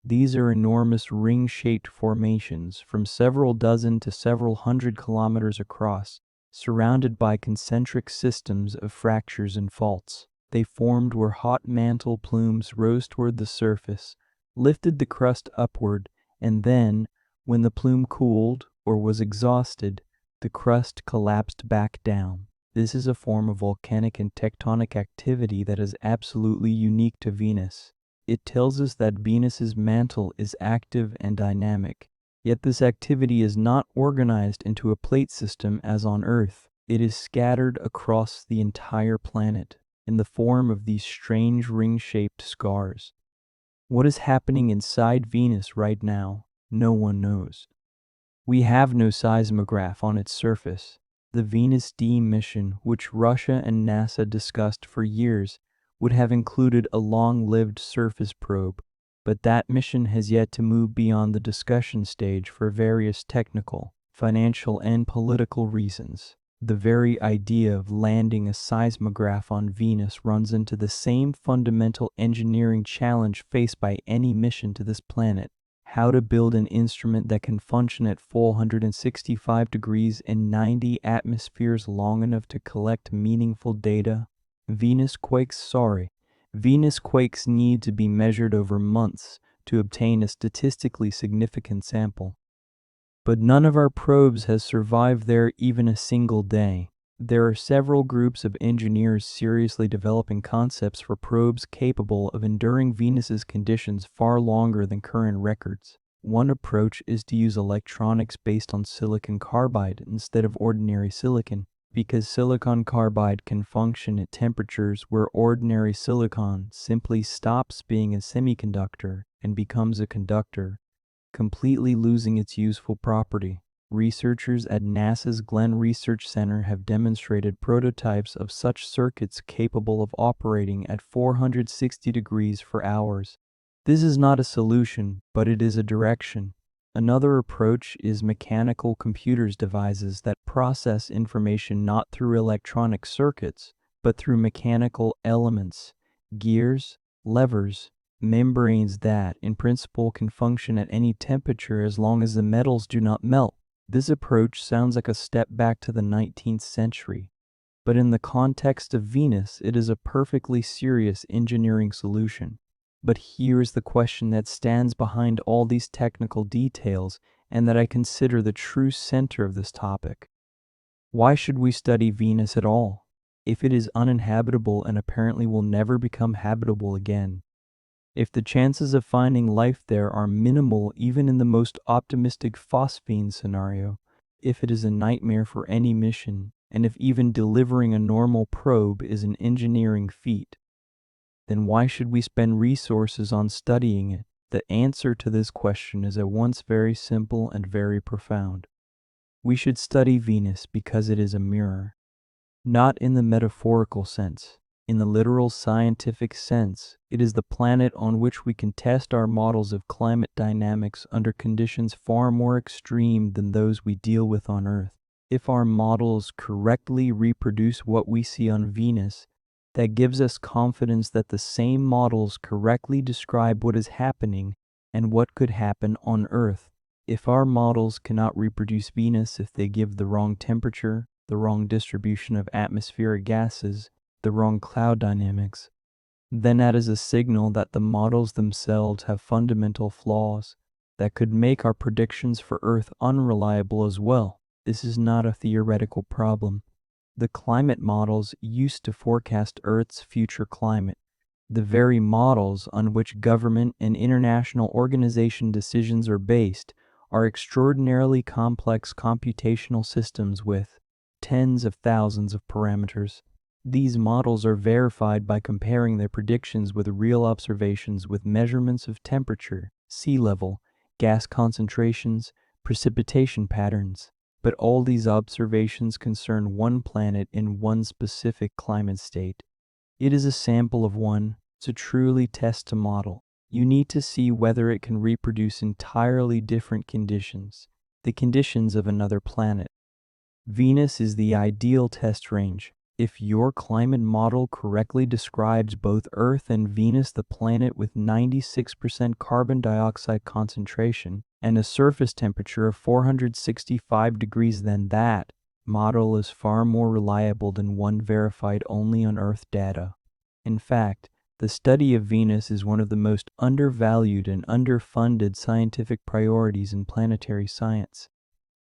These are enormous ring-shaped formations from several dozen to several hundred kilometers across, surrounded by concentric systems of fractures and faults. They formed where hot mantle plumes rose toward the surface, lifted the crust upward, and then, when the plume cooled or was exhausted, the crust collapsed back down. This is a form of volcanic and tectonic activity that is absolutely unique to Venus. It tells us that Venus's mantle is active and dynamic. Yet this activity is not organized into a plate system as on Earth. It is scattered across the entire planet in the form of these strange ring-shaped scars. What is happening inside Venus right now, no one knows. We have no seismograph on its surface. The Venus D mission, which Russia and NASA discussed for years, would have included a long-lived surface probe, but that mission has yet to move beyond the discussion stage for various technical, financial, and political reasons. The very idea of landing a seismograph on Venus runs into the same fundamental engineering challenge faced by any mission to this planet: how to build an instrument that can function at 465 degrees and 90 atmospheres long enough to collect meaningful data. Venus quakes need to be measured over months to obtain a statistically significant sample. But none of our probes has survived there even a single day. There are several groups of engineers seriously developing concepts for probes capable of enduring Venus's conditions far longer than current records. One approach is to use electronics based on silicon carbide instead of ordinary silicon, because silicon carbide can function at temperatures where ordinary silicon simply stops being a semiconductor and becomes a conductor, completely losing its useful property. Researchers at NASA's Glenn Research Center have demonstrated prototypes of such circuits capable of operating at 460 degrees for hours. This is not a solution, but it is a direction. Another approach is mechanical computers devices that process information not through electronic circuits, but through mechanical elements, gears, levers, membranes that, in principle, can function at any temperature as long as the metals do not melt. This approach sounds like a step back to the 19th century, but in the context of Venus, it is a perfectly serious engineering solution. But here is the question that stands behind all these technical details and that I consider the true center of this topic. Why should we study Venus at all, if it is uninhabitable and apparently will never become habitable again? If the chances of finding life there are minimal even in the most optimistic phosphine scenario, if it is a nightmare for any mission, and if even delivering a normal probe is an engineering feat, then why should we spend resources on studying it? The answer to this question is at once very simple and very profound. We should study Venus because it is a mirror. Not in the metaphorical sense. In the literal scientific sense, it is the planet on which we can test our models of climate dynamics under conditions far more extreme than those we deal with on Earth. If our models correctly reproduce what we see on Venus, that gives us confidence that the same models correctly describe what is happening and what could happen on Earth. If our models cannot reproduce Venus, if they give the wrong temperature, the wrong distribution of atmospheric gases, the wrong cloud dynamics, then that is a signal that the models themselves have fundamental flaws that could make our predictions for Earth unreliable as well. This is not a theoretical problem. The climate models used to forecast Earth's future climate. The very models on which government and international organization decisions are based are extraordinarily complex computational systems with tens of thousands of parameters. These models are verified by comparing their predictions with real observations with measurements of temperature, sea level, gas concentrations, precipitation patterns. But all these observations concern one planet in one specific climate state. It is a sample of one. To truly test a model, you need to see whether it can reproduce entirely different conditions, the conditions of another planet. Venus is the ideal test range. If your climate model correctly describes both Earth and Venus, the planet with 96% carbon dioxide concentration and a surface temperature of 465 degrees, then that model is far more reliable than one verified only on Earth data. In fact, the study of Venus is one of the most undervalued and underfunded scientific priorities in planetary science.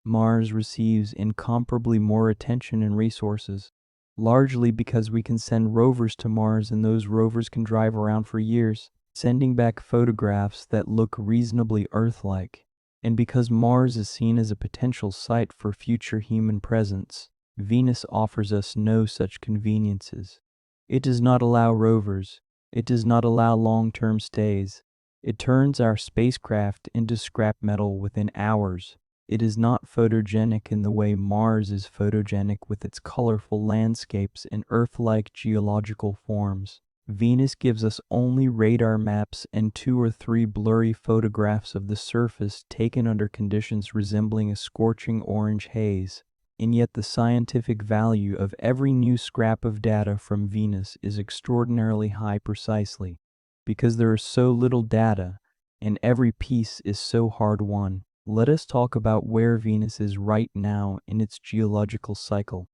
Mars receives incomparably more attention and resources, largely because we can send rovers to Mars and those rovers can drive around for years, sending back photographs that look reasonably Earth-like. And because Mars is seen as a potential site for future human presence, Venus offers us no such conveniences. It does not allow rovers. It does not allow long-term stays. It turns our spacecraft into scrap metal within hours. It is not photogenic in the way Mars is photogenic with its colorful landscapes and Earth-like geological forms. Venus gives us only radar maps and 2 or 3 blurry photographs of the surface taken under conditions resembling a scorching orange haze. And yet the scientific value of every new scrap of data from Venus is extraordinarily high precisely because there is so little data and every piece is so hard won. Let us talk about where Venus is right now in its geological cycle.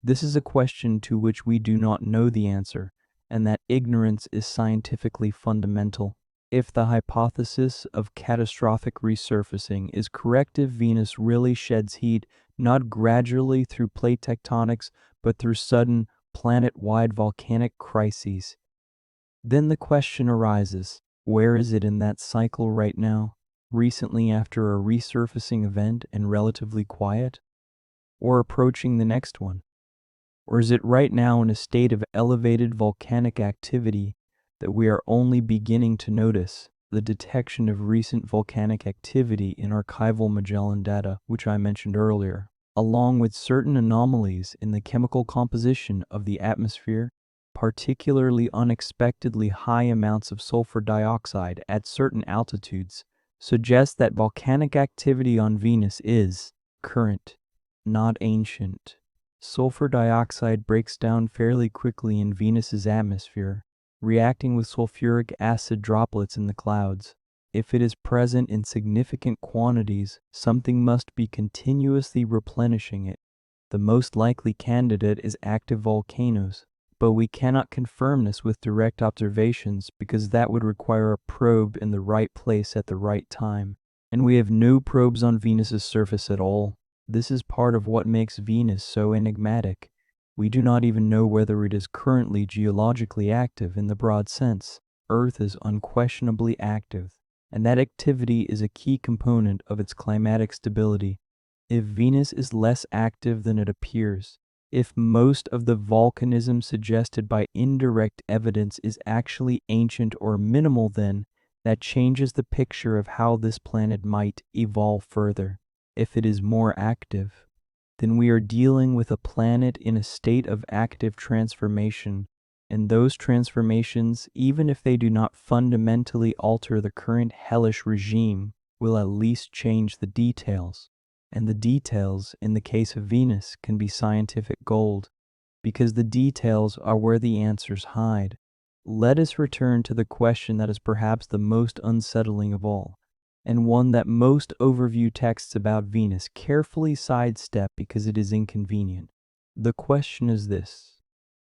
This is a question to which we do not know the answer, and that ignorance is scientifically fundamental. If the hypothesis of catastrophic resurfacing is correct, if Venus really sheds heat, not gradually through plate tectonics, but through sudden, planet-wide volcanic crises, then the question arises, where is it in that cycle right now? Recently after a resurfacing event and relatively quiet? Or approaching the next one? Or is it right now in a state of elevated volcanic activity that we are only beginning to notice? The detection of recent volcanic activity in archival Magellan data, which I mentioned earlier, along with certain anomalies in the chemical composition of the atmosphere, particularly unexpectedly high amounts of sulfur dioxide at certain altitudes, suggests that volcanic activity on Venus is current, not ancient. Sulfur dioxide breaks down fairly quickly in Venus's atmosphere, reacting with sulfuric acid droplets in the clouds. If it is present in significant quantities, something must be continuously replenishing it. The most likely candidate is active volcanoes, but we cannot confirm this with direct observations because that would require a probe in the right place at the right time. And we have no probes on Venus's surface at all. This is part of what makes Venus so enigmatic. We do not even know whether it is currently geologically active in the broad sense. Earth is unquestionably active, and that activity is a key component of its climatic stability. If Venus is less active than it appears, if most of the volcanism suggested by indirect evidence is actually ancient or minimal, then that changes the picture of how this planet might evolve further. If it is more active, then we are dealing with a planet in a state of active transformation, and those transformations, even if they do not fundamentally alter the current hellish regime, will at least change the details. And the details, in the case of Venus, can be scientific gold, because the details are where the answers hide. Let us return to the question that is perhaps the most unsettling of all, and one that most overview texts about Venus carefully sidestep because it is inconvenient. The question is this: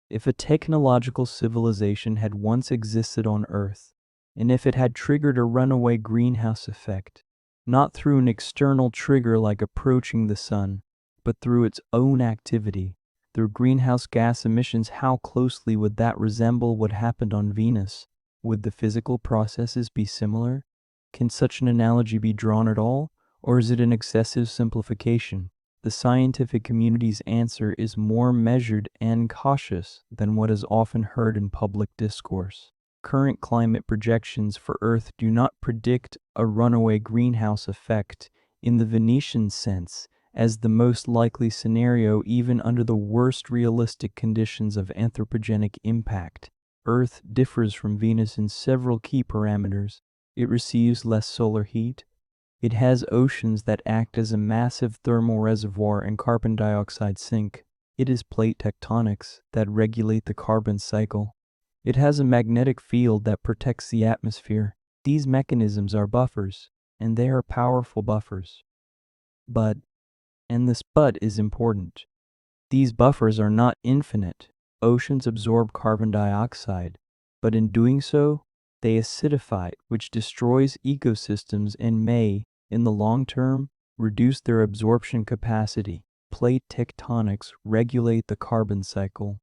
if a technological civilization had once existed on Earth, and if it had triggered a runaway greenhouse effect, not through an external trigger like approaching the sun, but through its own activity, through greenhouse gas emissions, how closely would that resemble what happened on Venus? Would the physical processes be similar? Can such an analogy be drawn at all, or is it an excessive simplification? The scientific community's answer is more measured and cautious than what is often heard in public discourse. Current climate projections for Earth do not predict a runaway greenhouse effect in the Venetian sense as the most likely scenario, even under the worst realistic conditions of anthropogenic impact. Earth differs from Venus in several key parameters. It receives less solar heat. It has oceans that act as a massive thermal reservoir and carbon dioxide sink. It is plate tectonics that regulate the carbon cycle. It has a magnetic field that protects the atmosphere. These mechanisms are buffers, and they are powerful buffers. But, and this but is important, these buffers are not infinite. Oceans absorb carbon dioxide, but in doing so, they acidify it, which destroys ecosystems and may, in the long term, reduce their absorption capacity. Plate tectonics regulate the carbon cycle,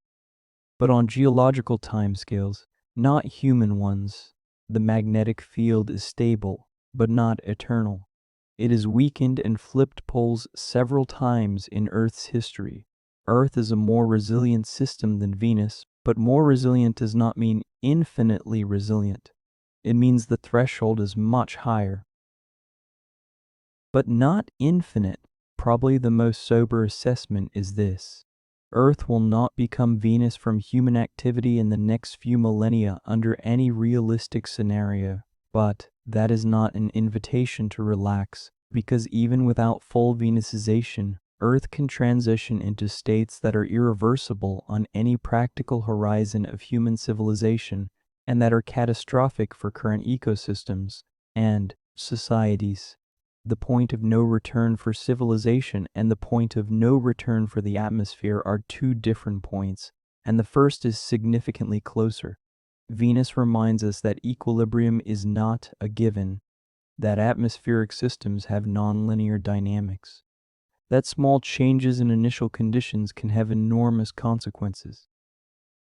but on geological timescales, not human ones. The magnetic field is stable, but not eternal. It has weakened and flipped poles several times in Earth's history. Earth is a more resilient system than Venus, but more resilient does not mean infinitely resilient. It means the threshold is much higher. But not infinite. Probably the most sober assessment is this: Earth will not become Venus from human activity in the next few millennia under any realistic scenario. But that is not an invitation to relax, because even without full Venusization, Earth can transition into states that are irreversible on any practical horizon of human civilization, and that are catastrophic for current ecosystems and societies. The point of no return for civilization and the point of no return for the atmosphere are two different points, and the first is significantly closer. Venus reminds us that equilibrium is not a given, that atmospheric systems have nonlinear dynamics, that small changes in initial conditions can have enormous consequences,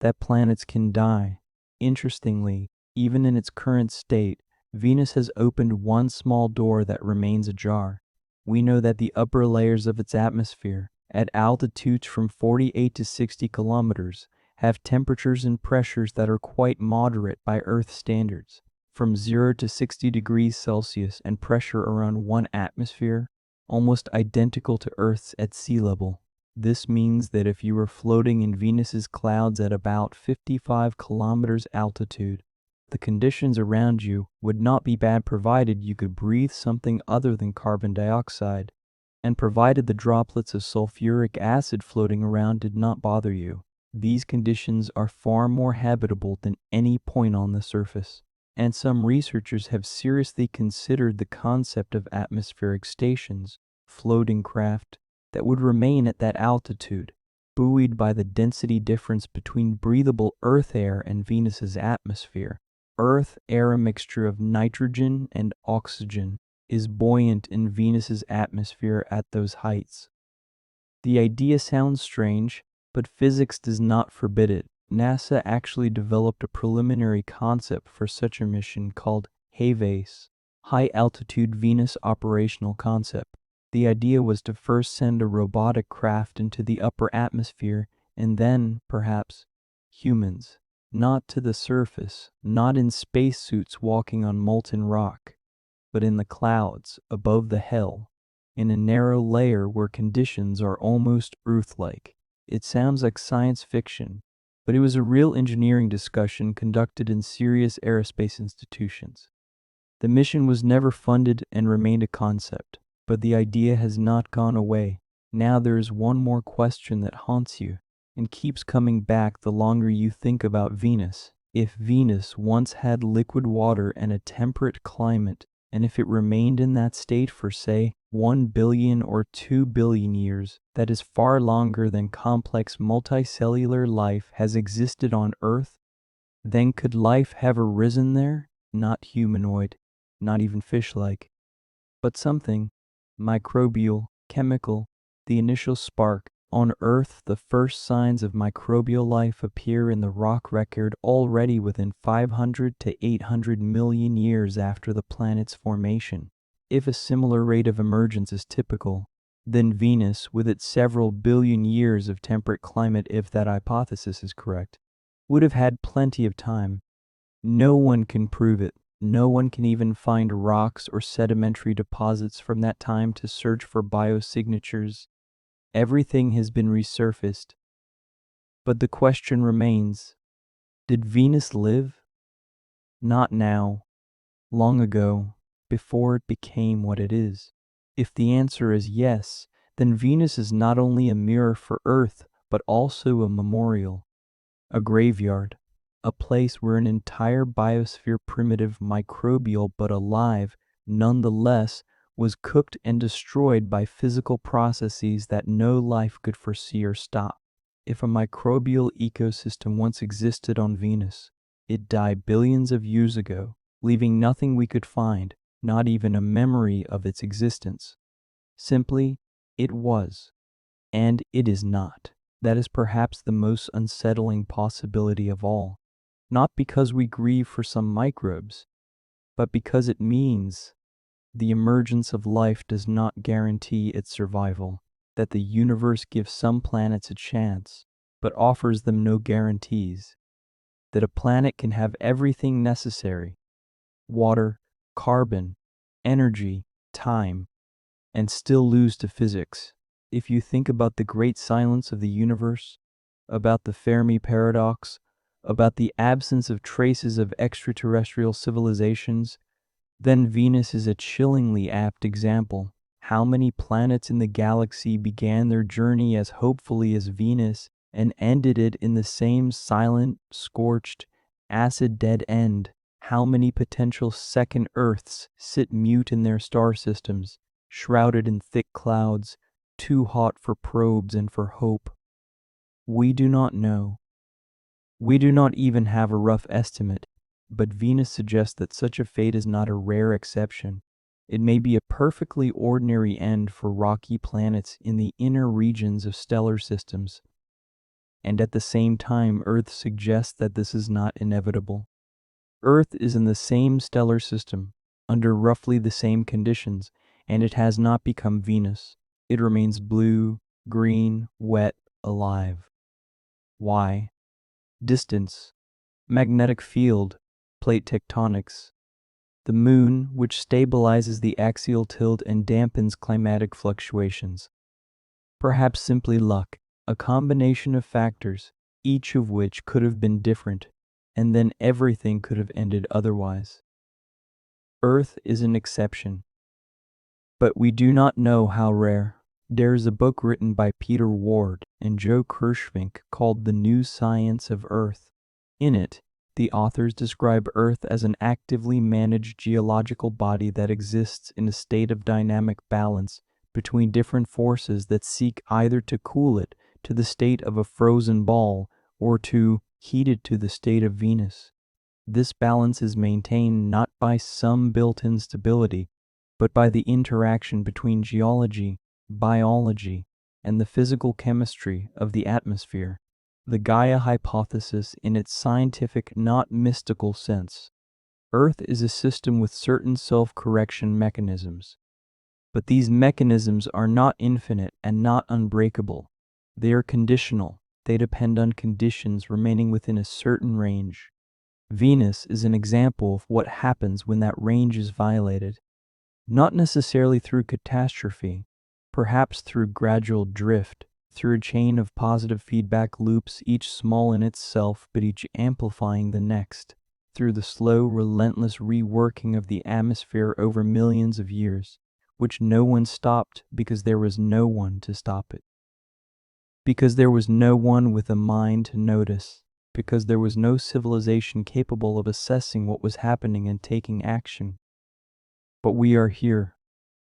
that planets can die. Interestingly, even in its current state, Venus has opened one small door that remains ajar. We know that the upper layers of its atmosphere, at altitudes from 48 to 60 kilometers, have temperatures and pressures that are quite moderate by Earth standards, from 0 to 60 degrees Celsius, and pressure around 1 atmosphere, almost identical to Earth's at sea level. This means that if you were floating in Venus's clouds at about 55 kilometers altitude, the conditions around you would not be bad provided you could breathe something other than carbon dioxide, and provided the droplets of sulfuric acid floating around did not bother you. These conditions are far more habitable than any point on the surface, and some researchers have seriously considered the concept of atmospheric stations, floating craft, that would remain at that altitude, buoyed by the density difference between breathable Earth air and Venus's atmosphere. Earth air, a mixture of nitrogen and oxygen, is buoyant in Venus's atmosphere at those heights. The idea sounds strange, but physics does not forbid it. NASA actually developed a preliminary concept for such a mission called HAVACE, High Altitude Venus Operational Concept. The idea was to first send a robotic craft into the upper atmosphere and then, perhaps, humans. Not to the surface, not in spacesuits walking on molten rock, but in the clouds above the hell, in a narrow layer where conditions are almost Earth-like. It sounds like science fiction, but it was a real engineering discussion conducted in serious aerospace institutions. The mission was never funded and remained a concept, but the idea has not gone away. Now there is one more question that haunts you and keeps coming back the longer you think about Venus. If Venus once had liquid water and a temperate climate, and if it remained in that state for, say, 1 billion or 2 billion years, that is far longer than complex multicellular life has existed on Earth, then could life have arisen there? Not humanoid, not even fish-like, but something microbial, chemical, the initial spark. On Earth, the first signs of microbial life appear in the rock record already within 500 to 800 million years after the planet's formation. If a similar rate of emergence is typical, then Venus, with its several billion years of temperate climate, if that hypothesis is correct, would have had plenty of time. No one can prove it. No one can even find rocks or sedimentary deposits from that time to search for biosignatures. Everything has been resurfaced. But the question remains, did Venus live? Not now. Long ago, before it became what it is. If the answer is yes, then Venus is not only a mirror for Earth, but also a memorial, a graveyard, a place where an entire biosphere, primitive, microbial, but alive, nonetheless, was cooked and destroyed by physical processes that no life could foresee or stop. If a microbial ecosystem once existed on Venus, it died billions of years ago, leaving nothing we could find, not even a memory of its existence. Simply, it was, and it is not. That is perhaps the most unsettling possibility of all, not because we grieve for some microbes, but because it means the emergence of life does not guarantee its survival, that the universe gives some planets a chance, but offers them no guarantees, that a planet can have everything necessary, water, carbon, energy, time, and still lose to physics. If you think about the great silence of the universe, about the Fermi paradox, about the absence of traces of extraterrestrial civilizations, then Venus is a chillingly apt example. How many planets in the galaxy began their journey as hopefully as Venus and ended it in the same silent, scorched, acid dead end? How many potential second Earths sit mute in their star systems, shrouded in thick clouds, too hot for probes and for hope? We do not know. We do not even have a rough estimate, but Venus suggests that such a fate is not a rare exception. It may be a perfectly ordinary end for rocky planets in the inner regions of stellar systems. And at the same time, Earth suggests that this is not inevitable. Earth is in the same stellar system, under roughly the same conditions, and it has not become Venus. It remains blue, green, wet, alive. Why? Distance, magnetic field, plate tectonics. The moon, which stabilizes the axial tilt and dampens climatic fluctuations. Perhaps simply luck, a combination of factors, each of which could have been different, and then everything could have ended otherwise. Earth is an exception, but we do not know how rare. There is a book written by Peter Ward and Joe Kirschvink called The New Science of Earth. In it, the authors describe Earth as an actively managed geological body that exists in a state of dynamic balance between different forces that seek either to cool it to the state of a frozen ball or to heat it to the state of Venus. This balance is maintained not by some built-in stability, but by the interaction between geology, biology, and the physical chemistry of the atmosphere. The Gaia hypothesis in its scientific, not mystical sense. Earth is a system with certain self-correction mechanisms. But these mechanisms are not infinite and not unbreakable. They are conditional. They depend on conditions remaining within a certain range. Venus is an example of what happens when that range is violated. Not necessarily through catastrophe, perhaps through gradual drift, through a chain of positive feedback loops, each small in itself but each amplifying the next, through the slow, relentless reworking of the atmosphere over millions of years, which no one stopped because there was no one to stop it. Because there was no one with a mind to notice, because there was no civilization capable of assessing what was happening and taking action. But we are here.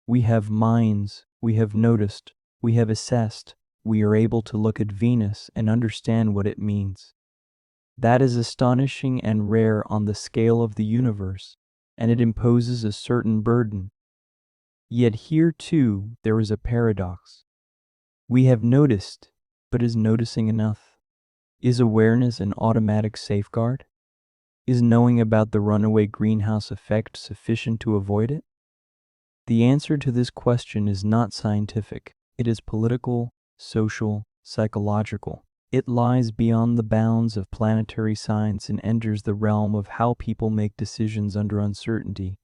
We have minds, we have noticed, we have assessed, we are able to look at Venus and understand what it means. That is astonishing and rare on the scale of the universe, and it imposes a certain burden. Yet here too there is a paradox. We have noticed, but is noticing enough? Is awareness an automatic safeguard? Is knowing about the runaway greenhouse effect sufficient to avoid it? The answer to this question is not scientific. It is political, social, psychological. It lies beyond the bounds of planetary science and enters the realm of how people make decisions under uncertainty,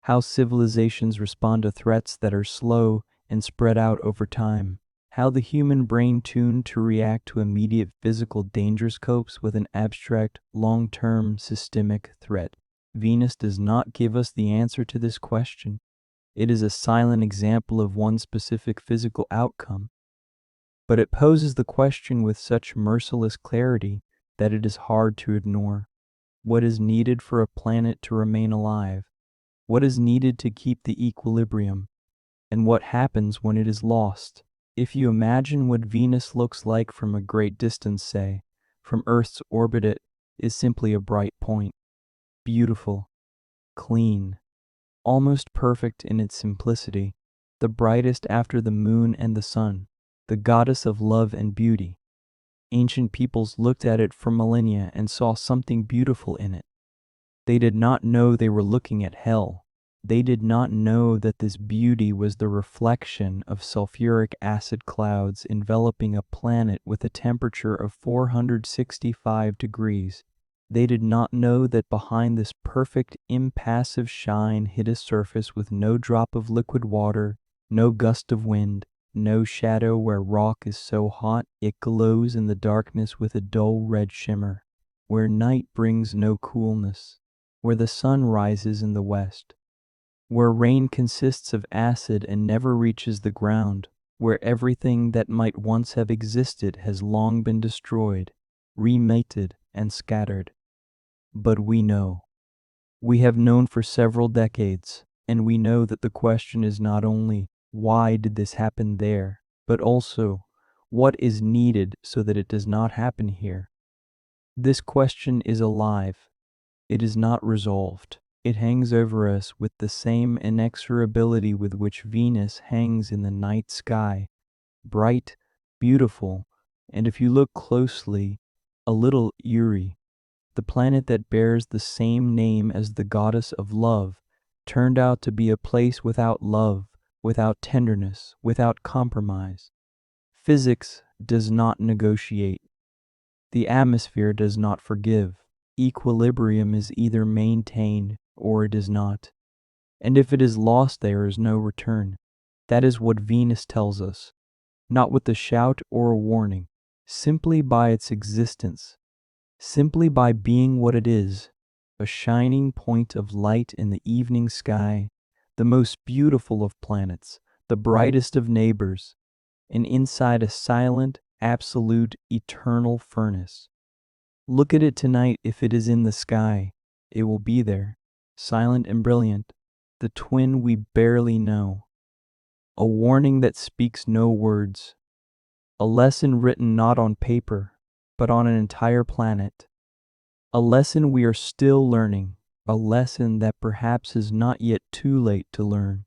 how civilizations respond to threats that are slow and spread out over time, how the human brain tuned to react to immediate physical dangers copes with an abstract, long-term, systemic threat. Venus does not give us the answer to this question. It is a silent example of one specific physical outcome. But it poses the question with such merciless clarity that it is hard to ignore. What is needed for a planet to remain alive? What is needed to keep the equilibrium? And what happens when it is lost? If you imagine what Venus looks like from a great distance, say, from Earth's orbit, it is simply a bright point. Beautiful, clean, almost perfect in its simplicity, the brightest after the moon and the sun, the goddess of love and beauty. Ancient peoples looked at it for millennia and saw something beautiful in it. They did not know they were looking at hell. They did not know that this beauty was the reflection of sulfuric acid clouds enveloping a planet with a temperature of 465 degrees. They did not know that behind this perfect, impassive shine hid a surface with no drop of liquid water, no gust of wind, no shadow where rock is so hot it glows in the darkness with a dull red shimmer, where night brings no coolness, where the sun rises in the west, where rain consists of acid and never reaches the ground, where everything that might once have existed has long been destroyed, remated, and scattered. But we know. We have known for several decades, and we know that the question is not only, why did this happen there, but also, what is needed so that it does not happen here? This question is alive. It is not resolved. It hangs over us with the same inexorability with which Venus hangs in the night sky, bright, beautiful, and if you look closely, a little eerie. The planet that bears the same name as the goddess of love turned out to be a place without love, without tenderness, without compromise. Physics does not negotiate. The atmosphere does not forgive. Equilibrium is either maintained or it is not. And if it is lost, there is no return. That is what Venus tells us, not with a shout or a warning, simply by its existence. Simply by being what it is, a shining point of light in the evening sky, the most beautiful of planets, the brightest of neighbors, and inside a silent, absolute, eternal furnace. Look at it tonight. If it is in the sky, it will be there, silent and brilliant, the twin we barely know. A warning that speaks no words, a lesson written not on paper, but on an entire planet. A lesson we are still learning, a lesson that perhaps is not yet too late to learn.